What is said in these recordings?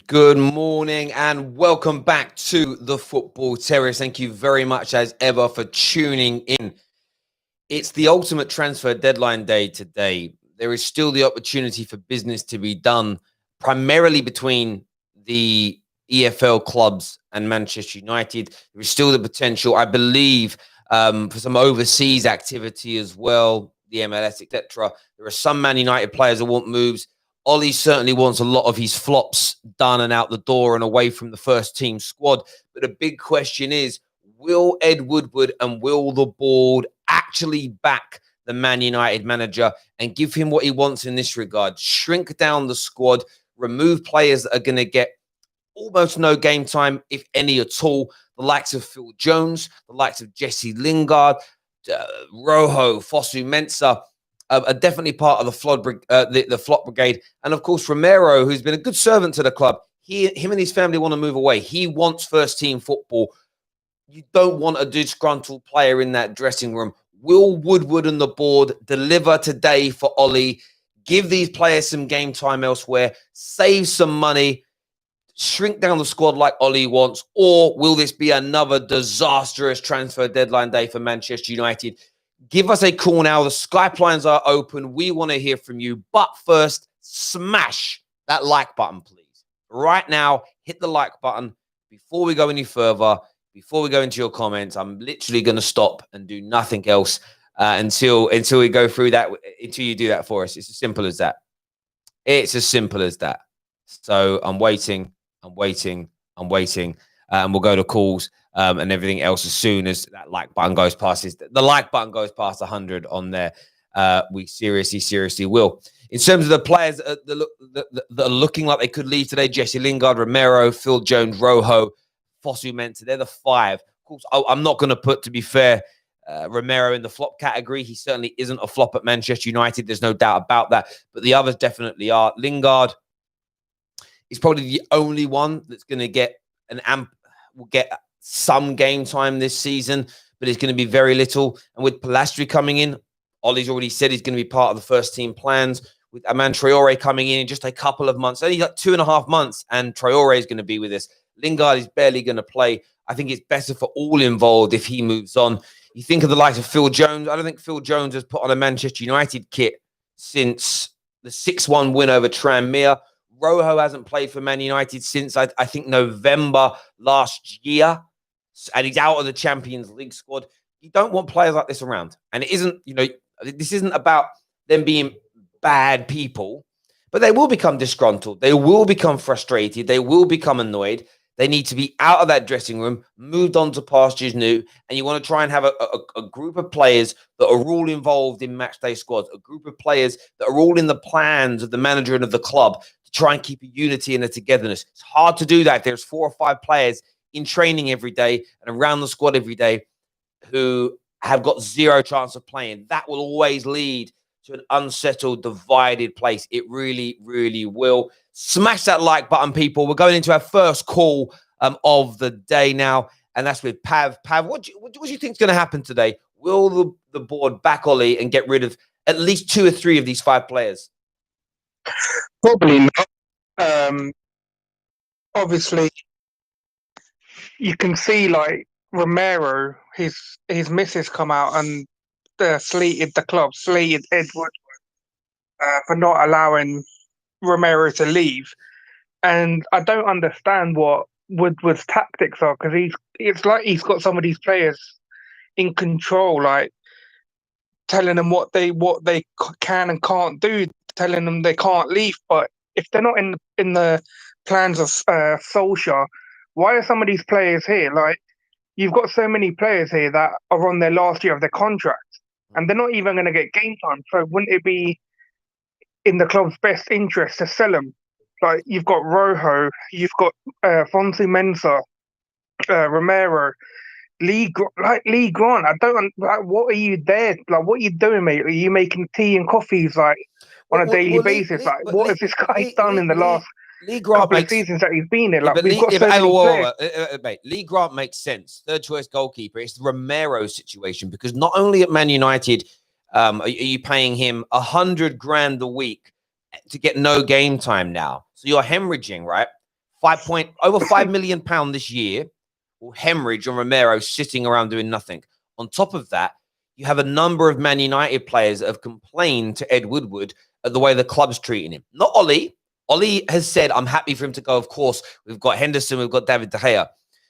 Good morning and welcome back to the Football Terrace. Thank you very much as ever for tuning in. It's the ultimate transfer deadline day today. There is still the opportunity for business to be done primarily between the EFL clubs and Manchester United. There is still the potential, I believe, for some overseas activity as well, the MLS, etc. There are some Man United players that want moves. Ollie certainly wants a lot of his flops done and out the door and away from the first team squad. But the big question is, will Ed Woodward and will the board actually back the Man United manager and give him what he wants in this regard? Shrink down the squad, remove players that are going to get almost no game time, if any at all. The likes of Phil Jones, the likes of Jesse Lingard, Rojo, Fosu Mensah, are definitely part of the flop brigade. And of course, Romero, who's been a good servant to the club, him and his family want to move away. He wants first team football. You don't want a disgruntled player in that dressing room. Will Woodward and the board deliver today for Ollie? Give these players some game time elsewhere, save some money, shrink down the squad like Ollie wants, or will this be another disastrous transfer deadline day for Manchester United? Give us a call now. The Skype lines are open. We want to hear from you. But first, smash that like button, please. Right now, hit the like button. Before we go any further, before we go into your comments, I'm literally going to stop and do nothing else until we go through that, until you do that for us. It's as simple as that. It's as simple as that. So I'm waiting, and we'll go to calls and everything else as soon as that like button goes past. The like button goes past 100 on there. We seriously will. In terms of the players that are looking like they could leave today, Jesse Lingard, Romero, Phil Jones, Rojo, Fosu Mensah, they're the five. Of course, I'm not going to put, to be fair, Romero in the flop category. He certainly isn't a flop at Manchester United. There's no doubt about that. But the others definitely are. Lingard is probably the only one that's going to get will get some game time this season, but it's going to be very little. And with Pilastri coming in, Ollie's already said he's going to be part of the first team plans. With Aman Traore coming in just a couple of months, only like 2.5 months, and Traore is going to be with us. Lingard is barely going to play. I think it's better for all involved if he moves on. You think of the likes of Phil Jones. I don't think Phil Jones has put on a Manchester United kit since the 6-1 win over Tranmere. Rojo hasn't played for Man United since, I think, November last year. And he's out of the Champions League squad. You don't want players like this around. And it isn't, this isn't about them being bad people, but they will become disgruntled. They will become frustrated. They will become annoyed. They need to be out of that dressing room, moved on to pastures new. And you want to try and have a group of players that are all involved in matchday squads, a group of players that are all in the plans of the manager and of the club to try and keep a unity and a togetherness. It's hard to do that. There's 4 or 5 players in training every day and around the squad every day who have got zero chance of playing. That will always lead to an unsettled, divided place. It really, really will. Smash that like button, people. We're going into our first call of the day now, and that's with Pav. Pav, what do you think is going to happen today? Will the board back Ollie and get rid of at least 2 or 3 of these 5 players? Probably not. Obviously, you can see like Romero, his missus come out and slated Ed Woodward for not allowing Romero to leave. And I don't understand what Woodward's tactics are, because it's like he's got some of these players in control, like telling them what they can and can't do, telling them they can't leave. But if they're not in the plans of Solskjaer, why are some of these players here? Like, you've got so many players here that are on their last year of their contract, and they're not even going to get game time. So wouldn't it be in the club's best interest to sell them? Like, you've got Rojo, you've got Fosu Mensah, Romero, Lee Grant. I don't like. What are you there? Like, what are you doing, mate? Are you making tea and coffees like on a daily basis? What has this guy done in the last couple of seasons that he's been in? Like, we've got so many players. Mate, Lee Grant makes sense. Third choice goalkeeper. It's the Romero situation, because not only at Man United are you paying him $100,000 a week to get no game time now, so you're hemorrhaging, right? Over £5 million this year will hemorrhage on Romero sitting around doing nothing. On top of that, you have a number of Man United players that have complained to Ed Woodward at the way the club's treating him. Not Ollie. Ollie has said, I'm happy for him to go. Of course, we've got Henderson, we've got David De Gea.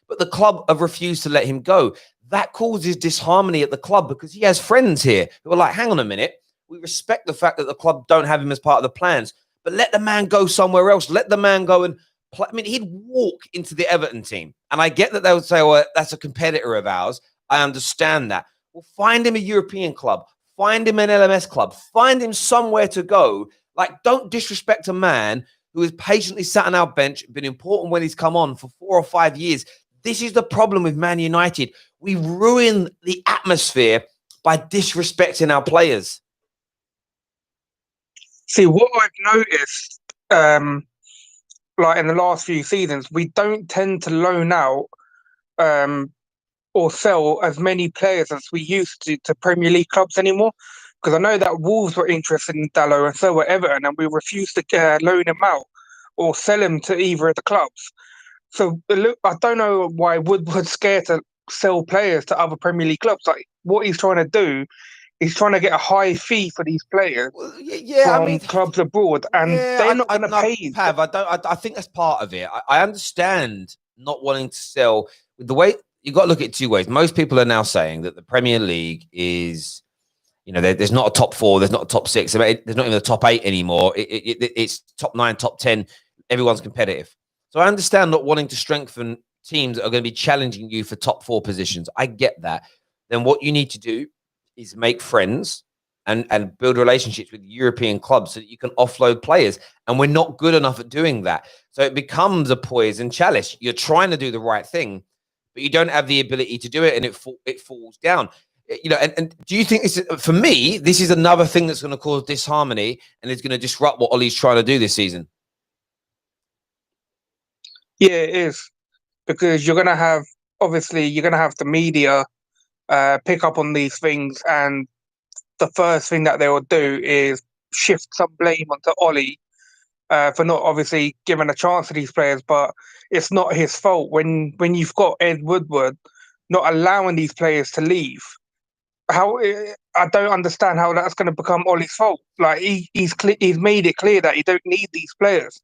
But the club have refused to let him go. That causes disharmony at the club because he has friends here who are like, hang on a minute. We respect the fact that the club don't have him as part of the plans, but let the man go somewhere else. Let the man go and play. I mean, he'd walk into the Everton team. And I get that they would say, well, that's a competitor of ours. I understand that. Well, find him a European club. Find him an LMS club. Find him somewhere to go. Like, don't disrespect a man who has patiently sat on our bench, been important when he's come on for 4 or 5 years. This is the problem with Man United. We ruin the atmosphere by disrespecting our players. See, what I've noticed, like in the last few seasons, we don't tend to loan out or sell as many players as we used to Premier League clubs anymore. Because I know that Wolves were interested in Dallo and so were Everton, and we refused to loan him out or sell him to either of the clubs. So look, I don't know why Woodward's scared to sell players to other Premier League clubs. Like, what he's trying to do, he's trying to get a high fee for these players from clubs abroad, and they're not going to pay you. Pav, I think that's part of it. I understand not wanting to sell. The way you've got to look at it 2 ways. Most people are now saying that the Premier League is, there's not a top 4, there's not a top 6, there's not even a top 8 anymore. It's top 9, top 10. Everyone's competitive. So I understand not wanting to strengthen teams that are going to be challenging you for top 4 positions. I get that. Then what you need to do is make friends and build relationships with European clubs so that you can offload players. And we're not good enough at doing that. So it becomes a poison chalice. You're trying to do the right thing, but you don't have the ability to do it, and it falls down. And do you think this is, for me, this is another thing that's going to cause disharmony and is going to disrupt what Ollie's trying to do this season? Yeah, it is. Because you're going to have the media pick up on these things, and the first thing that they will do is shift some blame onto Ollie for not obviously giving a chance to these players. But it's not his fault when you've got Ed Woodward not allowing these players to leave. I don't understand how that's going to become Ollie's fault. Like, he's made it clear that he don't need these players,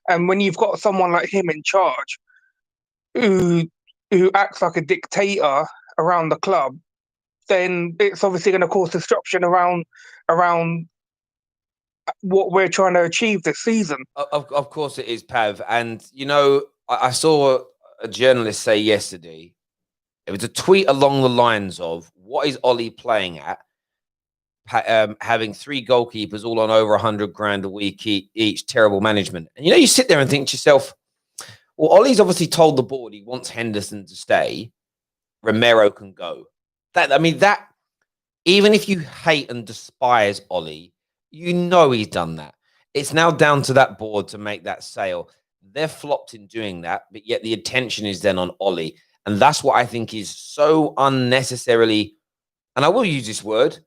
and when you've got someone like him in charge, who acts like a dictator around the club, then it's obviously going to cause disruption around what we're trying to achieve this season. Of course it is, Pav. And, I saw a journalist say yesterday, it was a tweet along the lines of, what is Ollie playing at? Having 3 goalkeepers all on over 100 grand a week each, terrible management. And, you sit there and think to yourself, well, Ollie's obviously told the board he wants Henderson to stay. Romero can go. That even if you hate and despise Ollie, he's done that. It's now down to that board to make that sale. They're flopped in doing that, but yet the attention is then on Ollie. And that's what I think is so unnecessarily, and I will use this word,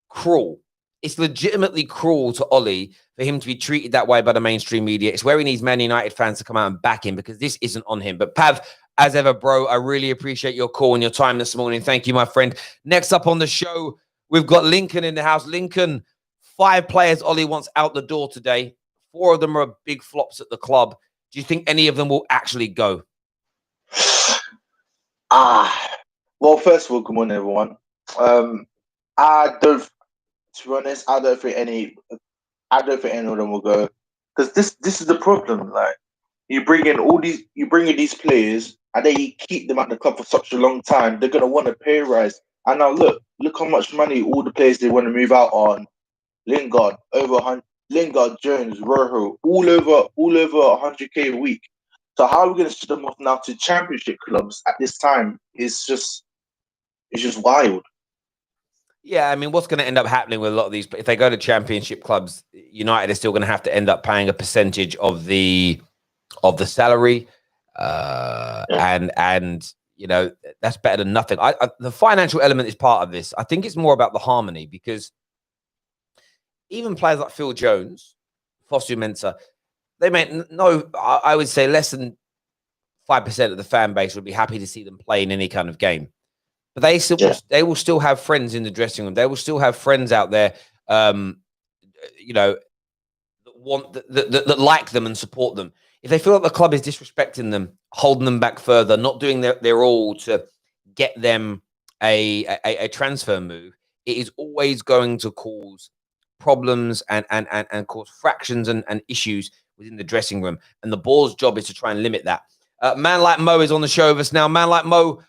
cruel. It's legitimately cruel to Ollie for him to be treated that way by the mainstream media. It's where he needs Man United fans to come out and back him, because this isn't on him. But Pav, as ever, bro, I really appreciate your call and your time this morning. Thank you, my friend. Next up on the show, we've got Lincoln in the house. Lincoln, 5 players Ollie wants out the door today. 4 of them are big flops at the club. Do you think any of them will actually go? Well, first of all, good morning, everyone. To be honest, I don't think any of them will go, because this is the problem. Like, you bring in these players, and then you keep them at the club for such a long time. They're gonna want a pay rise. And now look how much money all the players they want to move out on. Lingard over 100, Lingard, Jones, Rojo, all over 100k a week. So how are we going to ship them off now to championship clubs at this time? It's just wild. Yeah, I mean, what's going to end up happening with a lot of these? If they go to championship clubs, United is still going to have to end up paying a percentage of the salary, and that's better than nothing. The financial element is part of this. I think it's more about the harmony, because even players like Phil Jones, Fosu Mensah, they make I would say less than 5% of the fan base would be happy to see them play in any kind of game. But they will still have friends in the dressing room. They will still have friends out there, you know, that like them and support them. If they feel like the club is disrespecting them, holding them back further, not doing their all to get them a transfer move, it is always going to cause problems and cause fractions and issues within the dressing room. And the board's job is to try and limit that. Man like Mo is on the show with us now. Man like Mo,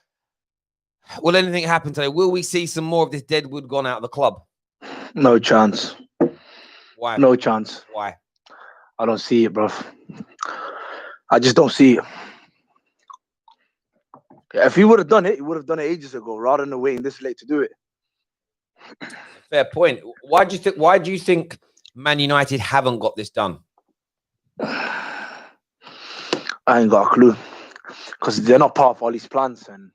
will anything happen today? Will we see some more of this dead wood gone out of the club? No chance. Why? No chance. Why? I don't see it, bro. I just don't see it. If he would have done it, he would have done it ages ago, rather than waiting this late to do it. Fair point. Why do you think Man United haven't got this done? I ain't got a clue. Because they're not part of Ollie's plans, and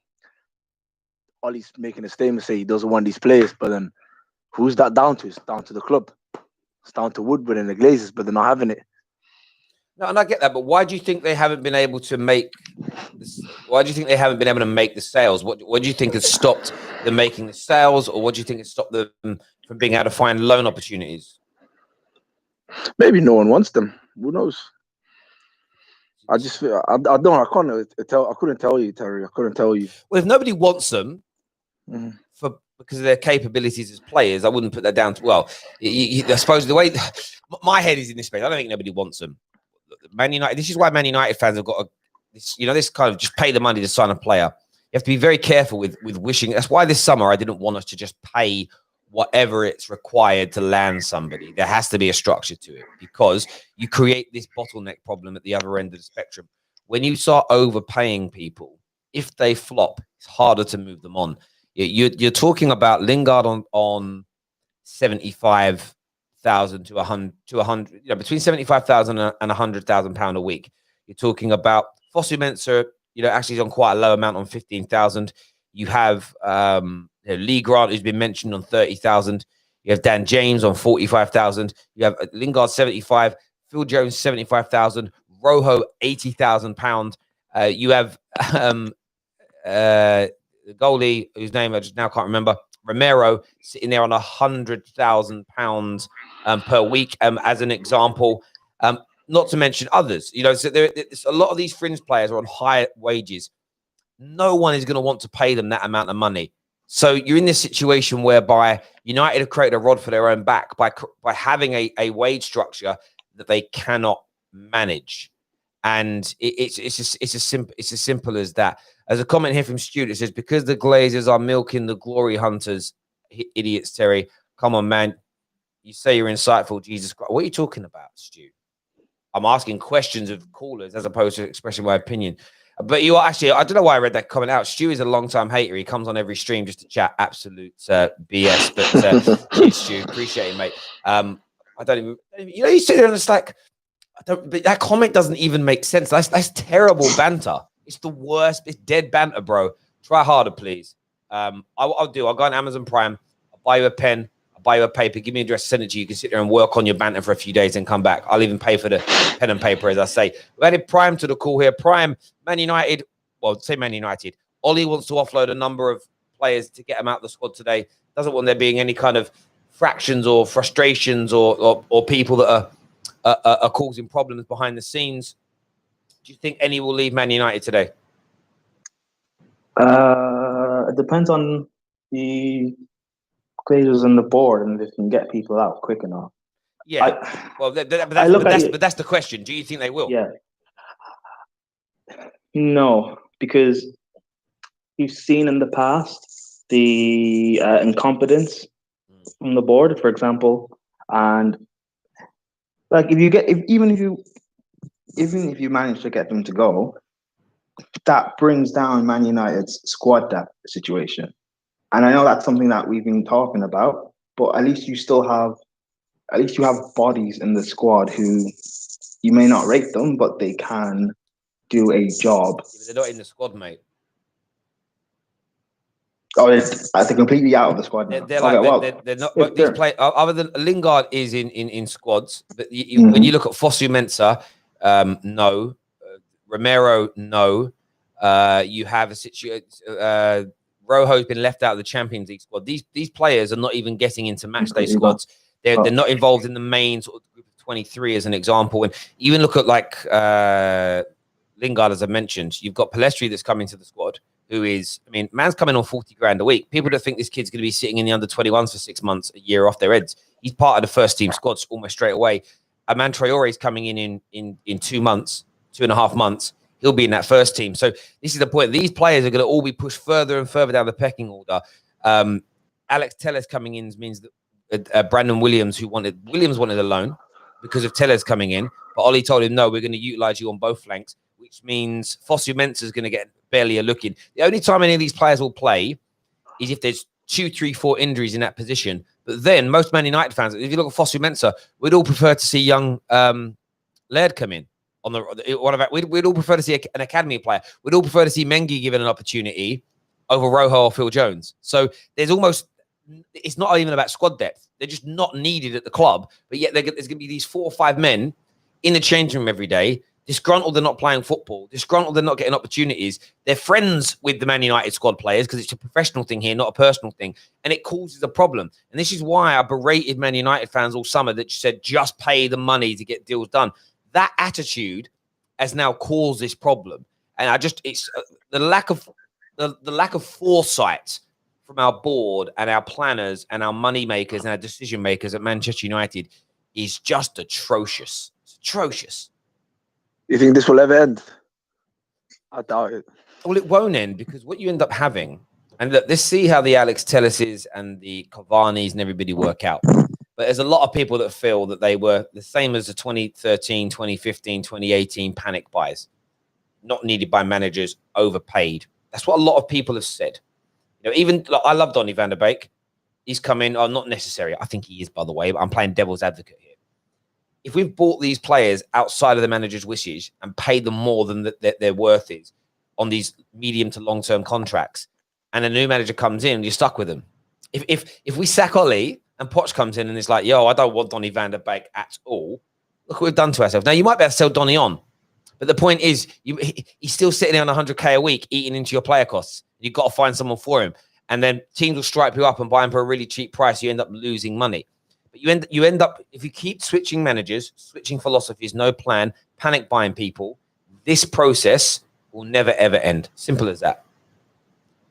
Ollie's making a statement say he doesn't want these players, but then who's that down to? It's down to the club. It's down to Woodward and the Glazers, but they're not having it. No, and I get that, but why do you think they haven't been able to make this? Why do you think they haven't been able to make the sales? What do you think has stopped them making the sales, or what do you think has stopped them from being able to find loan opportunities? Maybe no one wants them. Who knows? I just feel I couldn't tell you, Terry. I couldn't tell you. Well, if nobody wants them because of their capabilities as players, I wouldn't put that down to. Well, I suppose the way my head is in this space, I don't think nobody wants them. Man United. This is why Man United fans have got this kind of just pay the money to sign a player. You have to be very careful with wishing. That's why this summer I didn't want us to just pay whatever it's required to land somebody. There has to be a structure to it, because you create this bottleneck problem at the other end of the spectrum. When you start overpaying people, if they flop, it's harder to move them on. You're talking about Lingard on 75,000 to 100, between 75,000 and 100,000 pound a week. You're talking about Fosu Mensah, actually he's on quite a low amount on 15,000. You have Lee Grant, who's been mentioned, on 30,000. You have Dan James on 45,000. You have Lingard 75, Phil Jones 75,000, Rojo 80,000 pounds. You have the goalie whose name I just now can't remember, Romero, sitting there on 100,000 pounds per week, as an example. Not to mention others. So there's a lot of these fringe players are on high wages. No one is going to want to pay them that amount of money. So you're in this situation whereby United have created a rod for their own back by having a wage structure that they cannot manage. And it's as simple as that. As a comment here from Stu, it says, because the Glazers are milking the glory hunters, idiots, Terry. Come on, man. You say you're insightful, Jesus Christ. What are you talking about, Stu? I'm asking questions of callers as opposed to expressing my opinion. But you are actually, I don't know why I read that comment out. Stu is a long-time hater. He comes on every stream just to chat absolute BS. But cheers, Stu. Appreciate it, mate. I don't even, you sit there and it's like, but that comment doesn't even make sense. That's terrible banter. It's the worst. It's dead banter, bro. Try harder, please. I'll go on Amazon Prime. I'll buy you a pen. I'll buy you a paper. Give me an address, send it to you. You can sit there and work on your banter for a few days and come back. I'll even pay for the pen and paper, as I say. We added Prime to the call here. Prime, Man United. Well, say Man United. Ollie wants to offload a number of players to get them out of the squad today. Doesn't want there being any kind of fractions or frustrations or people that are causing problems behind the scenes. Do you think any will leave Man United today? It depends on the Glazers and the board, and if they can get people out quick enough. Yeah. But that's the question. Do you think they will? Yeah. No, because we've seen in the past the incompetence from the board, for example, and like even if you manage to get them to go, that brings down Man United's squad depth situation. And I know that's something that we've been talking about, but at least you have bodies in the squad who you may not rate them, but they can do a job. Yeah, they're not in the squad, mate. Oh, they're completely out of the squad now. They're not. These players, other than Lingard, is in squads. But when you look at Fosu Mensah, no. Romero, no. You have a situation. Rojo's been left out of the Champions League squad. These players are not even getting into match day squads. They're not involved in the main sort of group of 23 as an example. And even look at like Lingard, as I mentioned, you've got Palestri that's coming to the squad, who is, I mean, man's coming on 40 grand a week. People that think this kid's going to be sitting in the under 21s for 6 months, a year off their heads. He's part of the first team squad almost straight away. Aman Traore is coming in 2 months, 2.5 months. He'll be in that first team. So this is the point. These players are going to all be pushed further and further down the pecking order. Alex Telles coming in means that Brandon Williams wanted a loan because of Telles coming in, but Ollie told him, no, we're going to utilize you on both flanks, which means Fosu Mensah is going to get barely a look in. The only time any of these players will play is if there's 2, 3, 4 injuries in that position. But then most Man United fans, if you look at Fosu Mensah, we'd all prefer to see young Laird come in. We'd all prefer to see an academy player. We'd all prefer to see Mengi given an opportunity over Rojo or Phil Jones. So there's almost, it's not even about squad depth. They're just not needed at the club. But yet there's going to be these 4 or 5 men in the changing room every day, disgruntled they're not playing football, disgruntled they're not getting opportunities. They're friends with the Man United squad players because it's a professional thing here, not a personal thing. And it causes a problem. And this is why I berated Man United fans all summer that said just pay the money to get deals done. That attitude has now caused this problem. And it's the lack of foresight from our board and our planners and our money makers and our decision makers at Manchester United is just atrocious. It's atrocious. You think this will ever end? I doubt it. Well, it won't end because what you end up having, and look, let's see how the Alex Telleses and the Cavani's and everybody work out. But there's a lot of people that feel that they were the same as the 2013, 2015, 2018 panic buys. Not needed by managers, overpaid. That's what a lot of people have said. You know, even I love Donny van der Beek. He's come in, not necessary. I think he is, by the way, but I'm playing devil's advocate here. If we've bought these players outside of the manager's wishes and paid them more than their worth is on these medium to long-term contracts, and a new manager comes in, you're stuck with them. If we sack Ollie and Poch comes in and it's like, yo, I don't want Donny van der Beek at all. Look what we've done to ourselves. Now, you might be able to sell Donny on, but the point is he's still sitting there on 100K a week, eating into your player costs. You've got to find someone for him. And then teams will stripe you up and buy him for a really cheap price. You end up losing money. But you end up, if you keep switching managers, switching philosophies, no plan, panic buying people, this process will never, ever end. Simple as that.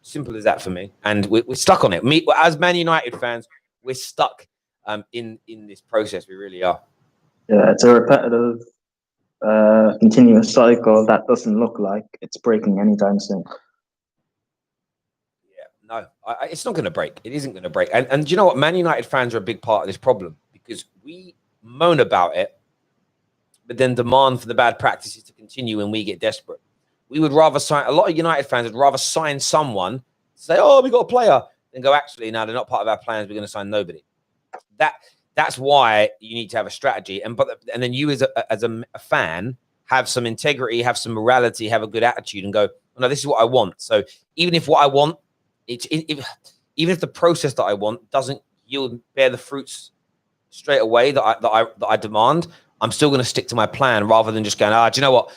Simple as that for me. And we're stuck on it. As Man United fans, we're stuck in this process. We really are. Yeah, it's a repetitive, continuous cycle that doesn't look like it's breaking anytime soon. Yeah, no, it's not going to break. It isn't going to break. And do you know what? Man United fans are a big part of this problem because we moan about it, but then demand for the bad practices to continue when we get desperate. We would rather sign, a lot of United fans would rather sign someone, say, oh, we got a player, then go, actually, no, they're not part of our plans. We're going to sign nobody. That's why you need to have a strategy. And then you as a fan have some integrity, have some morality, have a good attitude and go, oh, no, this is what I want. So even if what I want, even if the process that I want doesn't bear the fruits straight away that I demand, I'm still going to stick to my plan rather than just going, do you know what?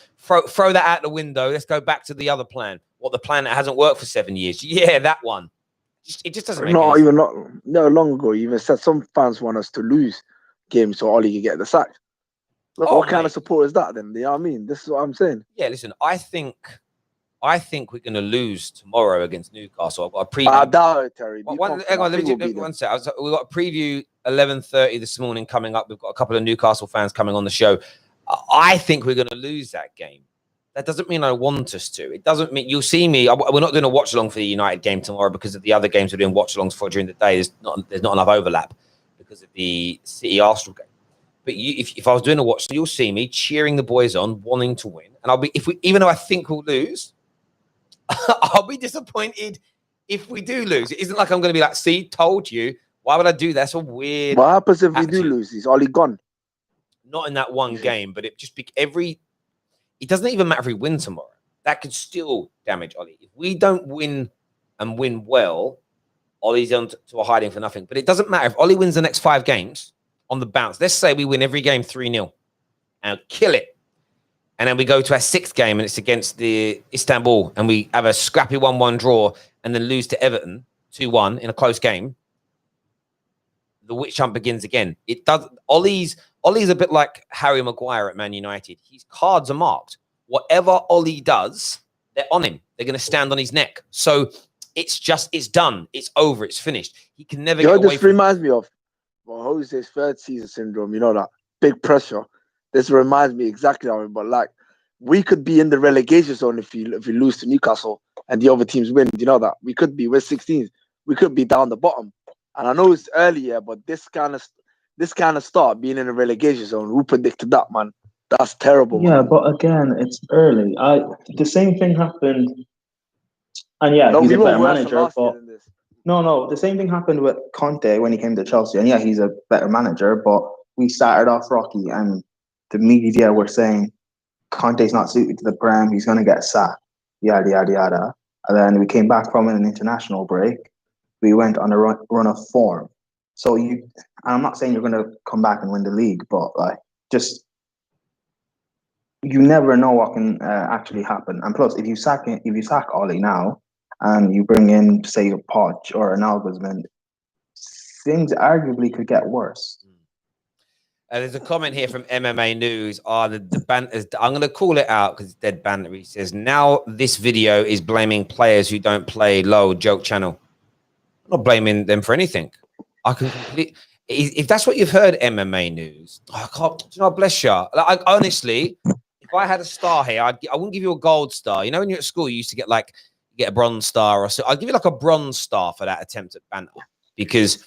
Throw that out the window. Let's go back to the other plan. What, the plan that hasn't worked for 7 years? Yeah, that one. It just doesn't make sense. No, long ago, you even said some fans want us to lose games so Ollie can get the sack. Look, what kind of support is that then? You know what I mean? This is what I'm saying. Yeah, listen, I think we're going to lose tomorrow against Newcastle. I've got a preview. I doubt it, Terry. Hang on, let me one sec. We've got a preview 11:30 this morning coming up. We've got a couple of Newcastle fans coming on the show. I think we're going to lose that game. That doesn't mean I want us to. It doesn't mean you'll see me. We're not doing a watch along for the United game tomorrow because of the other games we're doing watch alongs for during the day. There's not enough overlap because of the City Arsenal game. But if I was doing a watch, you'll see me cheering the boys on, wanting to win, and I'll be even though I think we'll lose, I'll be disappointed if we do lose. It isn't like I'm going to be like, see, told you. Why would I do that? That's a weird. What happens if we do lose? Is Ollie gone? Not in that one game, but it doesn't even matter if we win tomorrow. That could still damage Ollie. If we don't win and win well, Ollie's on to a hiding for nothing. But it doesn't matter. If Ollie wins the next 5 games on the bounce, let's say we win every game 3-0 and kill it. and then we go to our 6th game and it's against the Istanbul and we have a scrappy 1-1 draw and then lose to Everton 2-1 in a close game, the witch hunt begins again. It does. Ollie's a bit like Harry Maguire at Man United. His cards are marked. Whatever Ollie does, they're on him. They're going to stand on his neck. So it's done. It's over. It's finished. He can never get away this from reminds me of Jose's third season syndrome. You know, that big pressure. This reminds me exactly of it. But like, we could be in the relegation zone if you lose to Newcastle and the other teams win. You know that we're 16th. We could be down the bottom. And I know it's earlier, but this kind of start being in a relegation zone, who predicted that, man? That's terrible. Yeah, man. but again, it's early. The same thing happened, and No, he's we a were better worse manager. last year But than this. no, the same thing happened with Conte when he came to Chelsea, and he's a better manager. But we started off rocky, and the media were saying Conte's not suited to the Prem. He's going to get sacked. Yada yada yada. And then we came back from an international break. We went on a run of form. So I'm not saying you're going to come back and win the league, but like, just you never know what can actually happen. And plus, if you sack Ollie now and you bring in, say, a Poch or an Nagelsmann, things arguably could get worse. There's a comment here from MMA News. The banter? I'm going to call it out because it's dead banter. He says, now this video is blaming players who don't play low joke channel. I'm not blaming them for anything. I can completely... If that's what you've heard, MMA News, I can't... You know, bless you. Like, honestly, if I had a star here, I wouldn't give you a gold star. You know, when you're at school, you used to get a bronze star or so. I'd give you like a bronze star for that attempt at banter. Because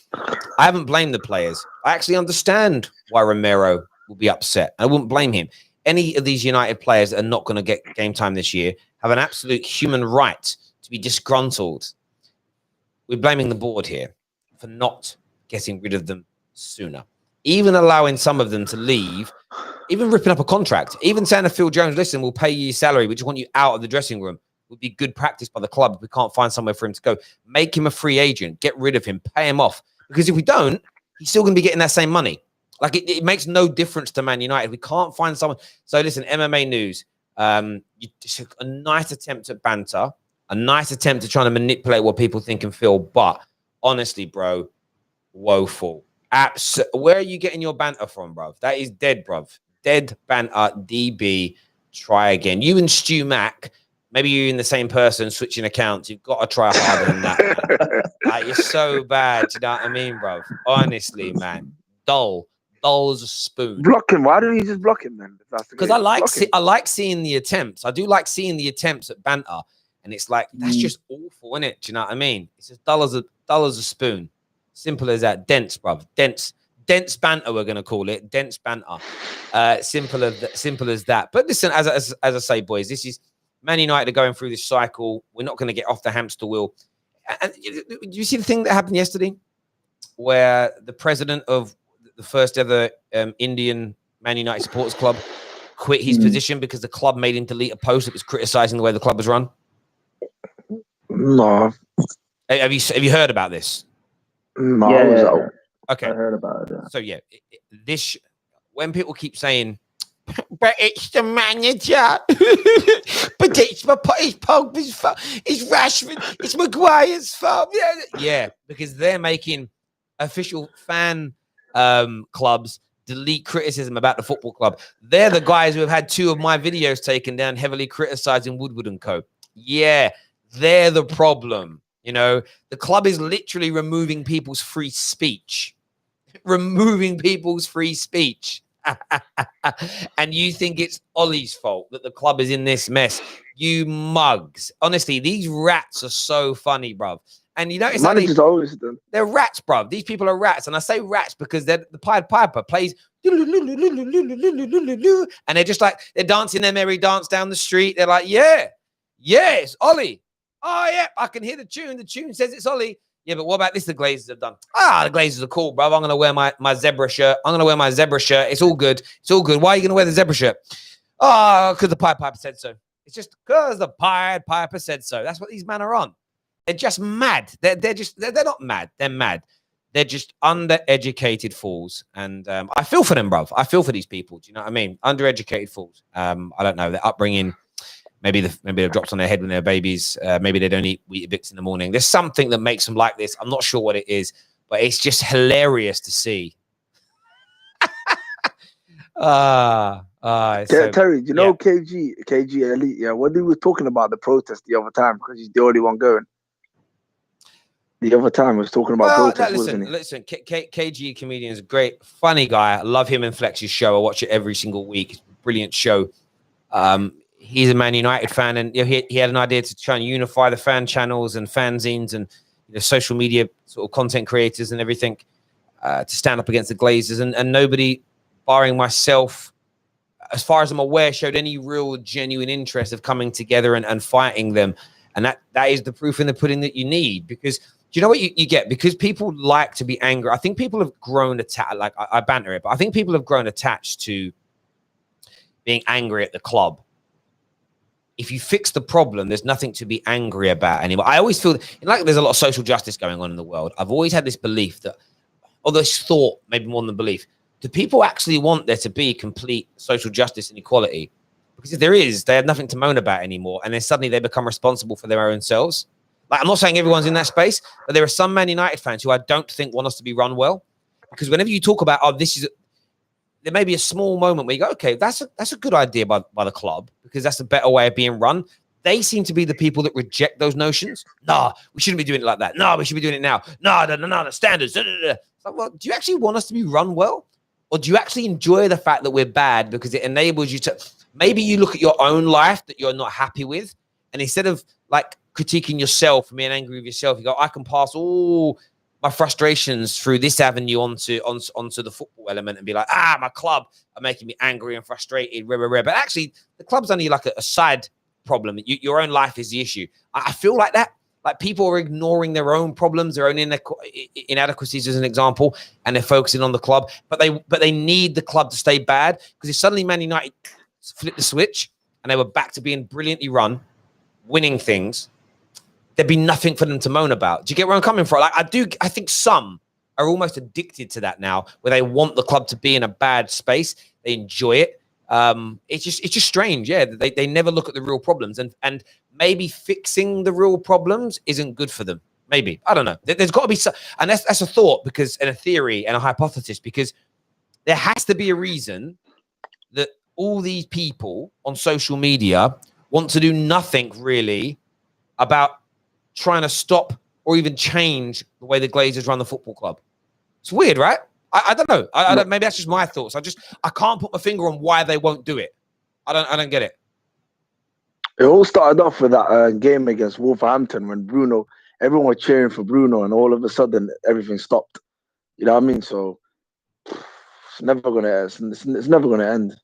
I haven't blamed the players. I actually understand why Romero will be upset. I wouldn't blame him. Any of these United players that are not going to get game time this year have an absolute human right to be disgruntled. We're blaming the board here for not getting rid of them sooner. Even allowing some of them to leave, even ripping up a contract, even saying to Phil Jones, listen, we'll pay you your salary. We just want you out of the dressing room. Would be good practice by the club if we can't find somewhere for him to go. Make him a free agent. Get rid of him. Pay him off. Because if we don't, he's still going to be getting that same money. Like, it makes no difference to Man United. We can't find someone. So, listen, MMA News, a nice attempt at banter, a nice attempt at trying to manipulate what people think and feel. But, honestly, bro, woeful. Where are you getting your banter from, bro? That is dead, bro. Dead banter, DB. Try again. You and Stu Mack... Maybe you're in the same person switching accounts. You've got to try harder than that. Like, you're so bad. You know what I mean, bro? Honestly, man. Dull as a spoon. Block him. Why don't you just block him then? Because I like seeing the attempts. I do like seeing the attempts at banter. And it's like, that's just awful, isn't it? Do you know what I mean? It's just dull as a spoon. Simple as that. Dense, bro. Dense banter, we're going to call it. Dense banter. Simple as that. But listen, as I say, boys, this is Man United are going through this cycle. We're not going to get off the hamster wheel. And did you see the thing that happened yesterday where the president of the first ever Indian Man United Supporters Club quit his position because the club made him delete a post that was criticizing the way the club was run? No. Have you heard about this? No. Yeah. Okay. I heard about it. So, yeah, when people keep saying, but it's the manager. But it's Pogba's fault. It's Rashford. It's Maguire's fault. Yeah, because they're making official fan clubs delete criticism about the football club. They're the guys who have had 2 of my videos taken down, heavily criticizing Woodward and co. Yeah, they're the problem. You know, the club is literally removing people's free speech. And you think it's Ollie's fault that the club is in this mess? You mugs. Honestly, these rats are so funny, bruv. And you notice managers always done. They're rats, bruv. These people are rats. And I say rats because the Pied Piper plays and they're just like, they're dancing their merry dance down the street. They're like, yeah, it's Ollie. Oh, yeah, I can hear the tune. The tune says it's Ollie. Yeah, but what about this the Glazers have done? The Glazers are cool, bro. I'm going to wear my zebra shirt. It's all good. Why are you going to wear the zebra shirt? Oh, because the Pied Piper said so. It's just because the Pied Piper said so. That's what these men are on. They're just mad. They're not mad. They're mad. they're just undereducated fools. And I feel for them, bruv. I feel for these people. Do you know what I mean? Undereducated fools. I don't know. Their upbringing, maybe they've dropped on their head when they're babies. Maybe they don't eat Weetabix in the morning. There's something that makes them like this. I'm not sure what it is, but it's just hilarious to see. Terry, do you know KG Elite? Yeah, what we were talking about the protest the other time because he's the only one going. The other time we was talking about protest, wasn't he? Listen, KG comedian is a great, funny guy. I love him and Flex's show. I watch it every single week. It's a brilliant show. He's a Man United fan, and he had an idea to try and unify the fan channels and fanzines and social media sort of content creators and everything to stand up against the Glazers. And nobody, barring myself, as far as I'm aware, showed any real genuine interest of coming together and fighting them. And that is the proof in the pudding that you need, because do you know what you get? Because people like to be angry. I think people have grown attached. Like I banter it, but I think people have grown attached to being angry at the club. If you fix the problem, there's nothing to be angry about anymore. I always feel like there's a lot of social justice going on in the world. I've always had this belief that, or this thought, maybe more than belief, do people actually want there to be complete social justice and equality? Because if there is, they have nothing to moan about anymore. And then suddenly they become responsible for their own selves. Like, I'm not saying everyone's in that space, but there are some Man United fans who I don't think want us to be run well. Because whenever you talk about, there may be a small moment where you go, okay, that's a good idea by the club, because that's a better way of being run. They seem to be the people that reject those notions. Nah, we shouldn't be doing it like that. No, we should be doing it now. No, the standards. Like, well, do you actually want us to be run well? Or do you actually enjoy the fact that we're bad because it enables you to, maybe you look at your own life that you're not happy with, and instead of like critiquing yourself and being angry with yourself, you go, I can pass all my frustrations through this avenue onto the football element and be like, my club are making me angry and frustrated, But actually, the club's only like a side problem. Your own life is the issue. I feel like that. Like, people are ignoring their own problems, their own inadequacies, as an example, and they're focusing on the club. But they need the club to stay bad, because if suddenly Man United flipped the switch and they were back to being brilliantly run, winning things, there'd be nothing for them to moan about. Do you get where I'm coming from? Like, I think some are almost addicted to that now, where they want the club to be in a bad space. They enjoy it. It's just strange. Yeah, they never look at the real problems, and maybe fixing the real problems isn't good for them. Maybe, I don't know. There's got to be some, and that's a thought, because, and a theory and a hypothesis, because there has to be a reason that all these people on social media want to do nothing really about trying to stop or even change the way the Glazers run the football club. It's weird, right? I don't know. I don't, maybe that's just my thoughts. I can't put my finger on why they won't do it. I don't get it. It all started off with that game against Wolverhampton when everyone was cheering for Bruno, and all of a sudden everything stopped. You know what I mean? So it's never gonna end.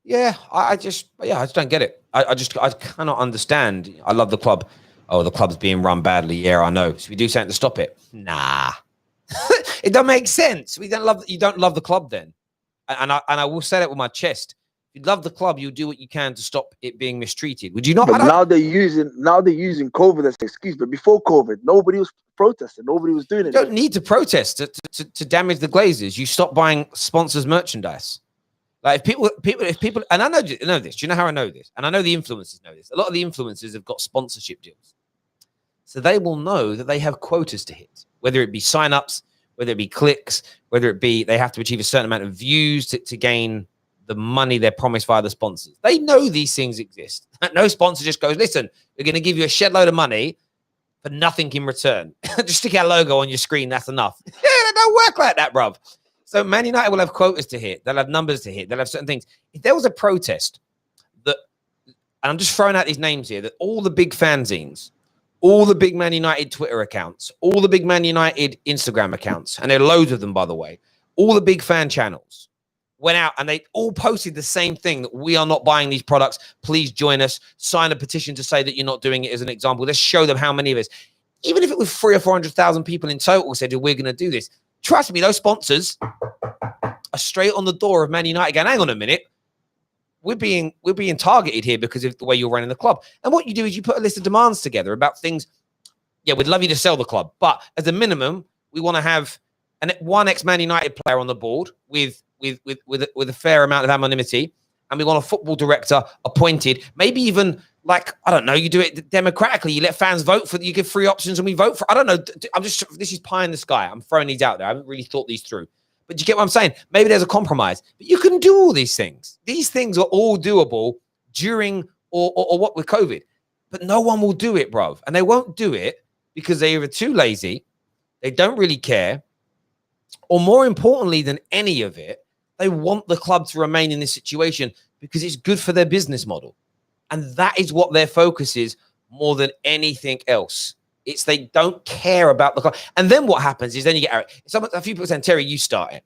Yeah, I just don't get it. I cannot understand. I love the club. Oh, the club's being run badly. Yeah, I know. So we do something to stop it. Nah. It don't make sense. You don't love the club then. And I will say that with my chest. If you love the club, you'll do what you can to stop it being mistreated. Would you not? But now they're using COVID as an excuse. But before COVID, nobody was protesting. Nobody was doing it. You don't need to protest to damage the Glazers. You stop buying sponsors' merchandise. Like, if people, and I know this. Do you know how I know this? And I know the influencers know this. A lot of the influencers have got sponsorship deals, so they will know that they have quotas to hit, whether it be sign-ups, whether it be clicks, whether it be they have to achieve a certain amount of views to gain the money they're promised via the sponsors. They know these things exist. No sponsor just goes, listen, we're going to give you a shed load of money for nothing in return. Just stick our logo on your screen. That's enough. Yeah, it don't work like that, bruv. So Man United will have quotas to hit. They'll have numbers to hit. They'll have certain things. If there was a protest that, and I'm just throwing out these names here, that all the big fanzines, all the big Man United Twitter accounts, all the big Man United Instagram accounts, and there are loads of them, by the way, all the big fan channels went out and they all posted the same thing, that we are not buying these products. Please join us. Sign a petition to say that you're not doing it, as an example. Let's show them how many of us. Even if it was 300,000 or 400,000 people in total said, we're going to do this. Trust me, those sponsors are straight on the door of Man United going, hang on a minute. We're being targeted here because of the way you're running the club. And what you do is you put a list of demands together about things. Yeah, we'd love you to sell the club, but as a minimum, we want to have one ex-Man United player on the board with a fair amount of anonymity, and we want a football director appointed. Maybe even like, I don't know, you do it democratically. You let fans vote for. You give free options, and we vote for. I don't know. This is pie in the sky. I'm throwing these out there. I haven't really thought these through. But you get what I'm saying? Maybe there's a compromise. But you can do all these things. These things are all doable during or what with COVID. But no one will do it, bruv. And they won't do it because they're either too lazy, they don't really care, or more importantly than any of it, they want the club to remain in this situation because it's good for their business model. And that is what their focus is more than anything else. It's they don't care about the club. And then what happens is then you get a few people saying, Terry, you start it.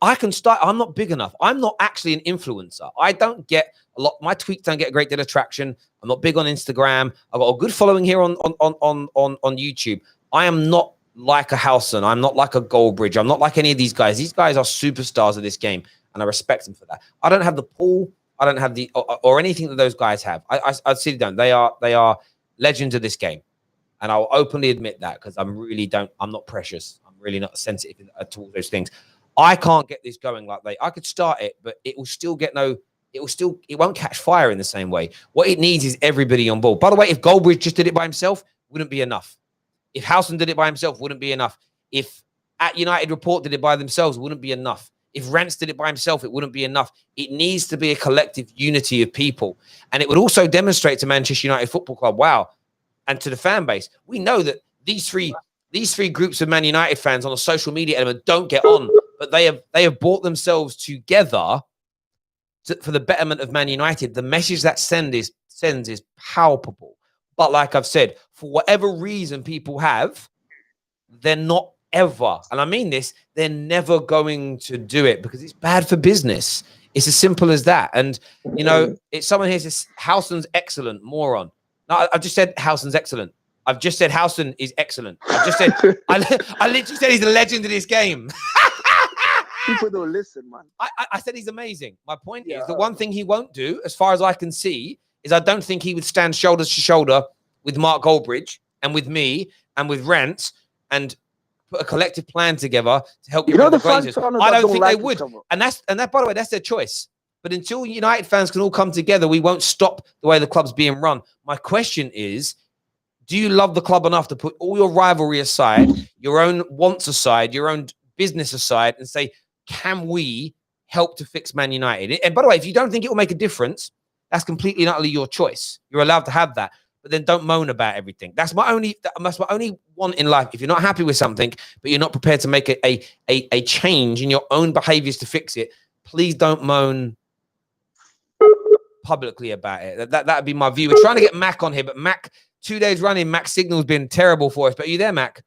I can start. I'm not big enough. I'm not actually an influencer. I don't get a lot. My tweets don't get a great deal of traction. I'm not big on Instagram. I've got a good following here on YouTube. I am not like a Howson. I'm not like a Goldbridge. I'm not like any of these guys. These guys are superstars of this game, and I respect them for that. I don't have the pull. I don't have the or anything that those guys have. I see them. They are legends of this game. And I'll openly admit that because I'm not precious. I'm really not sensitive to all those things. I can't get this going like I could start it, but it won't catch fire in the same way. What it needs is everybody on board. By the way, if Goldbridge just did it by himself, wouldn't be enough. If Howson did it by himself, wouldn't be enough. If at United Report did it by themselves, wouldn't be enough. If Rance did it by himself, it wouldn't be enough. It needs to be a collective unity of people. And it would also demonstrate to Manchester United Football Club, wow, and to the fan base, we know that these three groups of Man United fans on a social media element don't get on, but they have brought themselves together for the betterment of Man United. The message that sends is palpable. But like I've said, for whatever reason people have, they're not ever, and I mean this, they're never going to do it because it's bad for business. It's as simple as that. And it's someone here says Howson's excellent, moron. No, I've just said Howson's excellent. I've just said Howson is excellent. I've just said I literally said he's a legend of this game. People don't listen, man. I said he's amazing. My point is the one thing he won't do, as far as I can see, is I don't think he would stand shoulder to shoulder with Mark Goldbridge and with me and with Rent and put a collective plan together to help you with the Glazers. I don't think they would. And that, by the way, that's their choice. But until United fans can all come together, we won't stop the way the club's being run. My question is, do you love the club enough to put all your rivalry aside, your own wants aside, your own business aside, and say, can we help to fix Man United? And by the way, if you don't think it will make a difference, that's completely and utterly your choice. You're allowed to have that. But then don't moan about everything. That's my only want in life. If you're not happy with something, but you're not prepared to make a change in your own behaviors to fix it, please don't moan publicly about it. That'd be my view. We're trying to get Mac on here, but Mac, 2 days running, Mac's signal's been terrible for us. But are you there, Mac?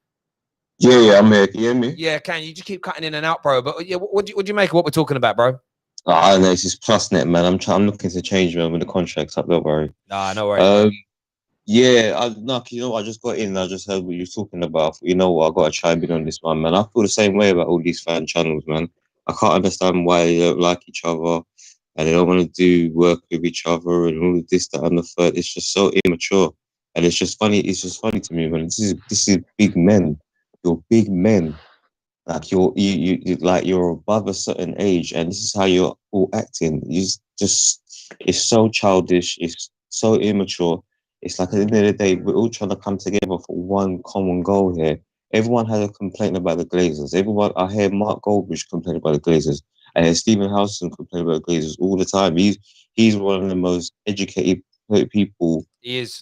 Yeah, I'm here. Can you hear me? Yeah, can you just keep cutting in and out, bro? But yeah, what do you make of what we're talking about, bro? I don't know. It's just PlusNet, man. I'm looking to change, man, when the contract's up. Don't worry. Nah, no worries. Yeah, I just got in. I just heard what you're talking about. You know what? I got to chime in on this one, man. I feel the same way about all these fan channels, man. I can't understand why they don't like each other and they don't want to do work with each other and all of this, that, and the third. It's just so immature, and it's just funny. It's just funny to me, man. This is big men. You're big men. Like you're above a certain age, and this is how you're all acting. It's so childish. It's so immature. It's like at the end of the day, we're all trying to come together for one common goal here. Everyone has a complaint about the Glazers. I hear Mark Goldbridge complain about the Glazers. I hear Stephen Howson complain about the Glazers all the time. He's one of the most educated people. He is.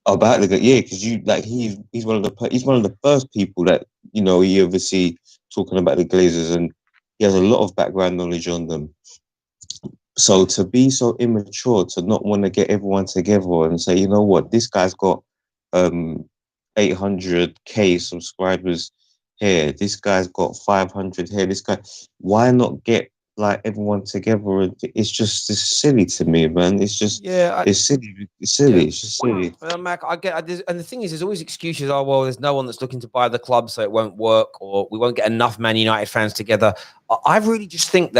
About the because he's one of the first people that you ever see talking about the Glazers, and he has a lot of background knowledge on them. So to be so immature, to not want to get everyone together and say, you know what, this guy's got 800k subscribers here, this guy's got 500 here, why not get like everyone together? It's silly to me, man. It's just it's silly. It's silly. It's just silly. Well, Mac, I get, and the thing is, there's always excuses. Oh well, there's no one that's looking to buy the club, so it won't work, or we won't get enough Man United fans together. I really just think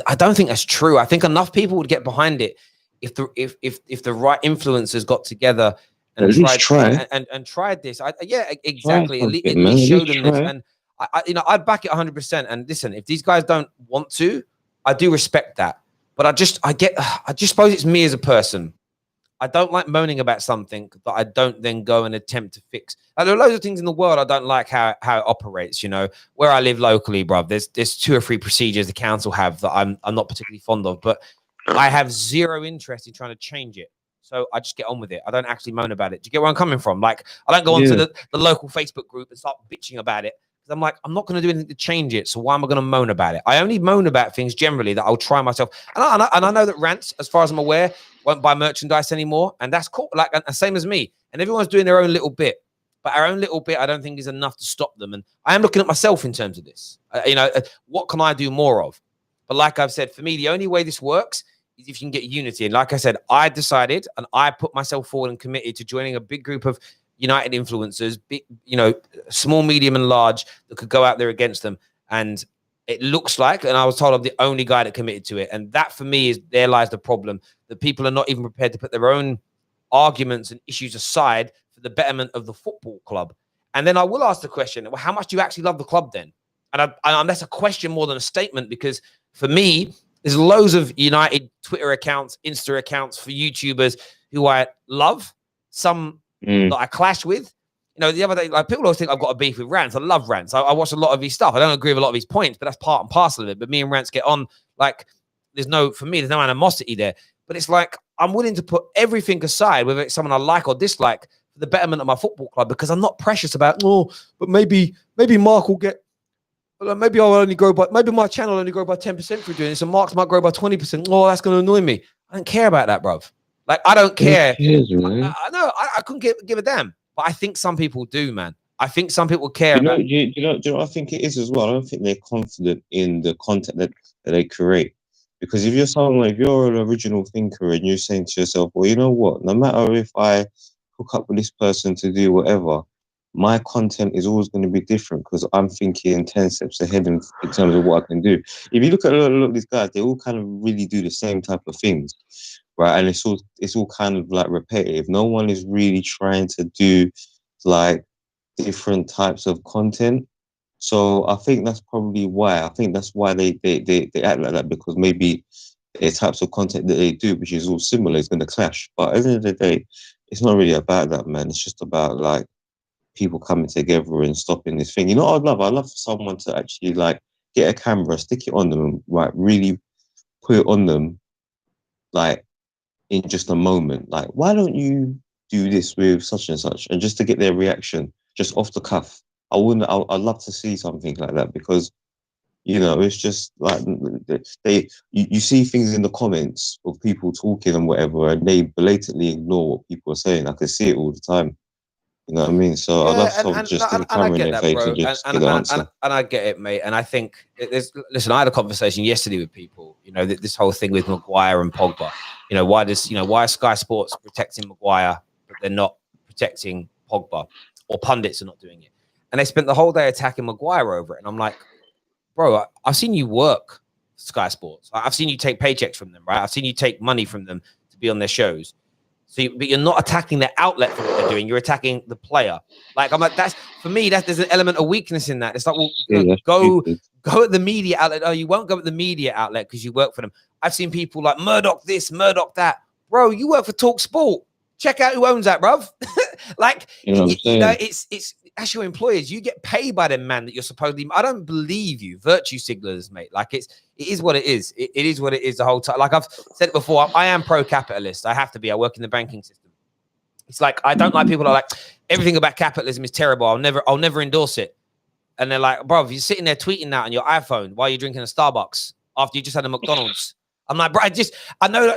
I don't think that's true. I think enough people would get behind it if the right influencers got together At least try. and tried this. Yeah, Try exactly. something, At man. least At show least them this. try. And I'd back it 100%. And listen, if these guys don't want to, I do respect that. But I just suppose it's me as a person. I don't like moaning about something that I don't then go and attempt to fix. And there are loads of things in the world I don't like how it operates. You know, where I live locally, bruv, there's 2 or 3 procedures the council have that I'm not particularly fond of, but I have zero interest in trying to change it. So I just get on with it. I don't actually moan about it. Do you get where I'm coming from? Like, I don't go onto the local Facebook group and start bitching about it. Because I'm like, I'm not going to do anything to change it. So why am I going to moan about it? I only moan about things generally that I'll try myself. And I know that Rants, as far as I'm aware, won't buy merchandise anymore. And that's cool. Like, and same as me. And everyone's doing their own little bit. But our own little bit, I don't think is enough to stop them. And I am looking at myself in terms of this. What can I do more of? But like I've said, for me, the only way this works is if you can get unity. And like I said, I decided and I put myself forward and committed to joining a big group of United influencers, big, small, medium, and large, that could go out there against them. And it looks like, and I was told I'm the only guy that committed to it. And that for me there lies the problem, that people are not even prepared to put their own arguments and issues aside for the betterment of the football club. And then I will ask the question, well, how much do you actually love the club then? And that's a question more than a statement, because for me, there's loads of United Twitter accounts, Insta accounts for YouTubers who I love, some that I clash with. The other day, like, people always think I've got a beef with Rants. I love Rants. I watch a lot of his stuff. I don't agree with a lot of his points, but that's part and parcel of it. But me and Rants get on. Like, there's no animosity there. But it's like, I'm willing to put everything aside, whether it's someone I like or dislike, for the betterment of my football club, because I'm not precious about, but maybe Mark will get, maybe I'll only grow by, maybe my channel will only grow by 10% for doing this, and Mark's might grow by 20%. Oh, that's going to annoy me. I don't care about that, bruv. Like, I don't care. I know, I couldn't give a damn. But I think some people do, man. I think some people care. Do you know what I think it is as well? I don't think they're confident in the content that they create. Because if you're an original thinker and you're saying to yourself, well, you know what? No matter if I hook up with this person to do whatever, my content is always going to be different because I'm thinking 10 steps ahead in terms of what I can do. If you look at a lot of these guys, they all kind of really do the same type of things, right? And it's all kind of like repetitive. No one is really trying to do like different types of content. So I think that's probably why. I think that's why they act like that, because maybe the types of content that they do, which is all similar, is going to clash. But at the end of the day, it's not really about that, man. It's just about like people coming together and stopping this thing. You know what I'd love for someone to actually like get a camera, stick it on them, and like really put it on them, like in just a moment. Like, why don't you do this with such and such? And just to get their reaction, just off the cuff. I'd love to see something like that, because it's just like you see things in the comments of people talking and whatever, and they blatantly ignore what people are saying. I can see it all the time. You know what I mean? So I'd love to just stick a camera in their face and just get the answer. And I get it, mate. And I think listen, I had a conversation yesterday with people. This whole thing with Maguire and Pogba. Why is Sky Sports protecting Maguire, but they're not protecting Pogba, or pundits are not doing it? And they spent the whole day attacking Maguire over it. And I'm like, bro, I've seen you work Sky Sports. I've seen you take paychecks from them, right? I've seen you take money from them to be on their shows. But you're not attacking the outlet for what they're doing. You're attacking the player. Like, I'm like, that's, for me, there's an element of weakness in that. It's like, well, go at the media outlet. Oh, you won't go at the media outlet because you work for them. I've seen people like Murdoch this, Murdoch that. Bro, you work for Talk Sport. Check out who owns that, bruv. Like, it's as your employers, you get paid by them, man, that you're supposedly. I don't believe you, virtue signalers, mate. Like, it is what it is. It is what it is the whole time. Like I've said it before, I am pro-capitalist. I have to be. I work in the banking system. It's like, I don't like people that are like, everything about capitalism is terrible. I'll never endorse it. And they're like, bro, you're sitting there tweeting that on your iPhone while you're drinking a Starbucks after you just had a McDonald's. I'm like, bro, I know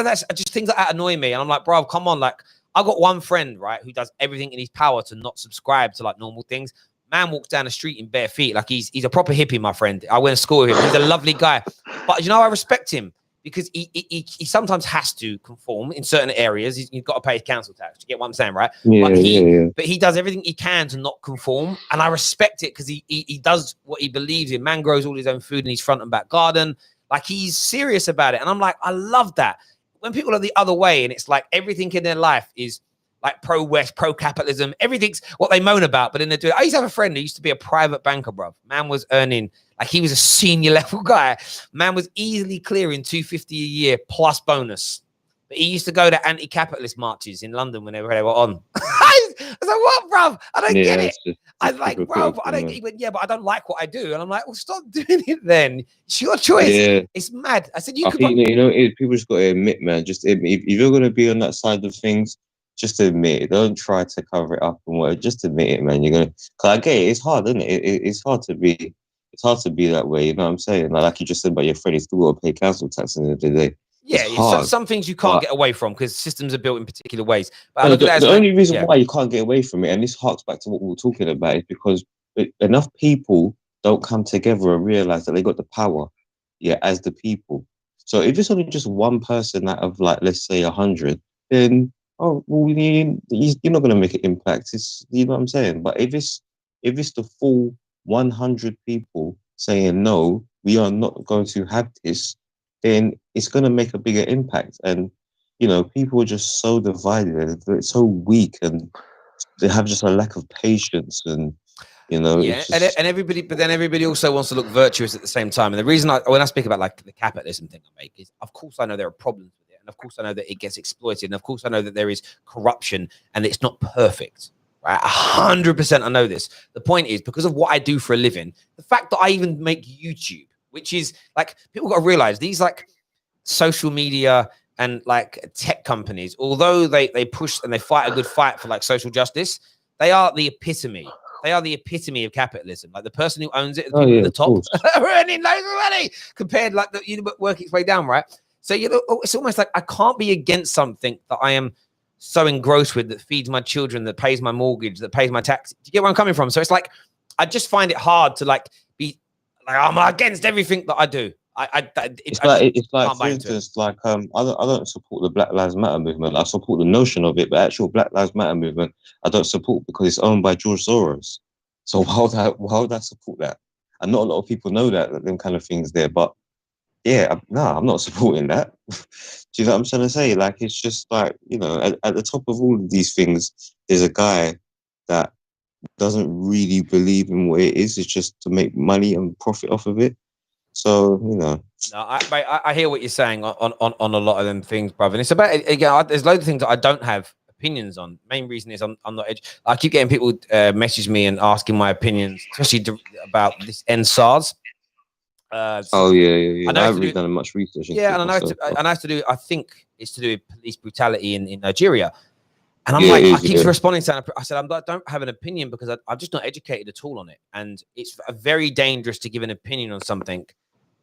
that's just things that annoy me. And I'm like, bro, come on. Like, I got one friend, right, who does everything in his power to not subscribe to like normal things. Man walks down the street in bare feet. Like, he's a proper hippie, my friend. I went to school with him. He's a lovely guy. But, I respect him because he sometimes has to conform in certain areas. He's got to pay his council tax. You get what I'm saying, right? Yeah, but he does everything he can to not conform. And I respect it because he does what he believes in. Man grows all his own food in his front and back garden. Like, he's serious about it. And I'm like, I love that. When people are the other way and it's like everything in their life is like pro-West, pro-capitalism. Everything's what they moan about, but then they do it. I used to have a friend who used to be a private banker, bruv. Man was earning, like he was a senior level guy. Man was easily clearing 250 a year plus bonus. But he used to go to anti-capitalist marches in London whenever they were on. I was like, what, bruv? I don't get it. I was like, bro, I don't. He went, yeah, but I don't like what I do, and I'm like, well, stop doing it then. It's your choice. Yeah. It's mad. I said, people just got to admit, man. Just admit, if you're gonna be on that side of things, just admit it. Don't try to cover it up and whatever. Just admit it, man. You're gonna. Cause I get it. It's hard, isn't it? It's hard to be. It's hard to be that way. You know what I'm saying? Like you just said about your friend, he's still got to pay council tax in the end of the day. Yeah, some things you can't get away from because systems are built in particular ways. But the only reason why you can't get away from it, and this harks back to what we were talking about, is because enough people don't come together and realize that they got the power, as the people. So if it's only just one person out of, like, let's say 100, then you're not going to make an impact. It's, you know what I'm saying? But if it's the full 100 people saying no, we are not going to have this, then it's going to make a bigger impact. And, people are just so divided. They're so weak and they have just a lack of patience. And, and everybody, but then everybody also wants to look virtuous at the same time. And the reason when I speak about like the capitalism thing I make is, of course, I know there are problems with it. And of course, I know that it gets exploited. And of course, I know that there is corruption and it's not perfect. Right? 100% I know this. The point is, because of what I do for a living, the fact that I even make YouTube, which is like, people got to realize these like social media and like tech companies, although they push and they fight a good fight for like social justice, they are the epitome. They are the epitome of capitalism. Like the person who owns it, the people at the top are earning loads of money compared like work its way down, right? So it's almost like I can't be against something that I am so engrossed with, that feeds my children, that pays my mortgage, that pays my tax. Do you get where I'm coming from? So it's like I just find it hard to like be like I'm against everything that I do. It's like for instance, like I don't support the Black Lives Matter movement. I support the notion of it, but actual Black Lives Matter movement I don't support because it's owned by George Soros. So why would I support that? And not a lot of people know that them kind of things there. But I'm not supporting that. Do you know what I'm trying to say? Like it's just like, at the top of all of these things, there's a guy that doesn't really believe in what it is. It's just to make money and profit off of it. So, No, I hear what you're saying on a lot of them things, brother. And it's about, again, there's loads of things that I don't have opinions on. Main reason is I'm not I keep getting people message me and asking my opinions, especially about this NSARS. I haven't really done much research. Yeah, and I think it's to do with police brutality in Nigeria. And I'm I keep responding to that. I said, I don't have an opinion because I'm just not educated at all on it. And it's very dangerous to give an opinion on something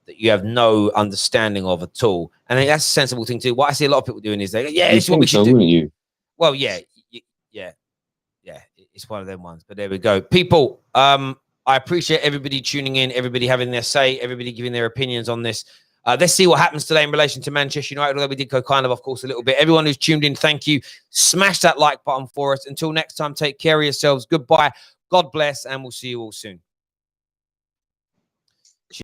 that you have no understanding of at all. And I think that's a sensible thing to do. What I see a lot of people doing is this is what we should do. Wouldn't you? Well, yeah, it's one of them ones. But there we go. People, I appreciate everybody tuning in, everybody having their say, everybody giving their opinions on this. Let's see what happens today in relation to Manchester United, although we did go kind of course, a little bit. Everyone who's tuned in, thank you. Smash that like button for us. Until next time, take care of yourselves. Goodbye. God bless, and we'll see you all soon.